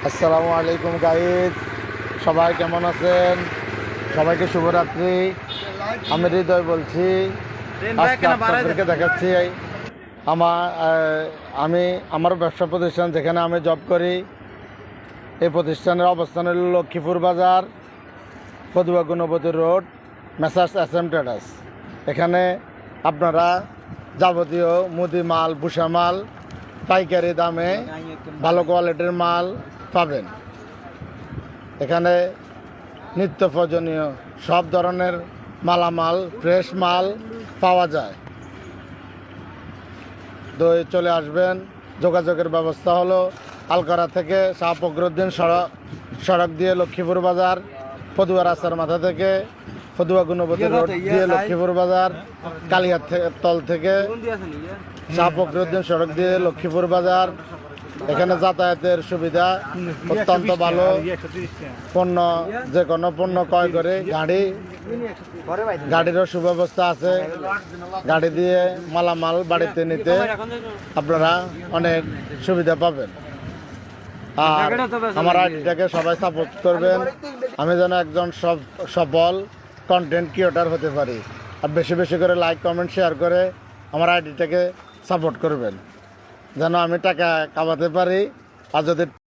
আসসালামু আলাইকুম গাইজ, সবাই কেমন আছেন? সবাইকে শুভরাত্রি। আমি হৃদয় বলছি। আজকে আপনাদেরকে দেখাচ্ছি আমি আমার ব্যবসা প্রতিষ্ঠান যেখানে আমি জব করি। এই প্রতিষ্ঠানের অবস্থান হল লক্ষ্মীপুর বাজার, ফতুয়া গুণপতি রোড, মেসার্স এসএম ট্রেডার্স। এখানে আপনারা যাবতীয় মুদি মাল, ভুষা মাল পাইকারি দামে ভালো কোয়ালিটির মাল পাবেন। এখানে নিত্য প্রয়োজনীয় সব ধরনের মালামাল, ফ্রেশ মাল পাওয়া যায়। দই চলে আসবেন। যোগাযোগের ব্যবস্থা হলো আলকারা থেকে শাহ ফখরুদ্দিন সড়ক দিয়ে লক্ষ্মীপুর বাজার, ফতুয়া রাস্তার মাথা থেকে ফতুয়া গুণপতি রোড দিয়ে লক্ষ্মীপুর বাজার, কালিয়ার তল থেকে শাহ ফখরুদ্দিন সড়ক দিয়ে লক্ষ্মীপুর বাজার। এখানে যাতায়াতের সুবিধা অত্যন্ত ভালো। পণ্য যে কোনো পণ্য ক্রয় করে গাড়িরও সুব্যবস্থা আছে। গাড়ি দিয়ে মালামাল বাড়িতে নিতে আপনারা অনেক সুবিধা পাবেন। আর আমার আইডিটাকে সবাই সাপোর্ট করবেন, আমি যেন একজন সফল কন্টেন্ট ক্রিয়েটর হতে পারি। আর বেশি বেশি করে লাইক, কমেন্ট, শেয়ার করে আমার আইডিটাকে সাপোর্ট করবেন, যেন আমি টাকা কামাতে পারি। আর যদি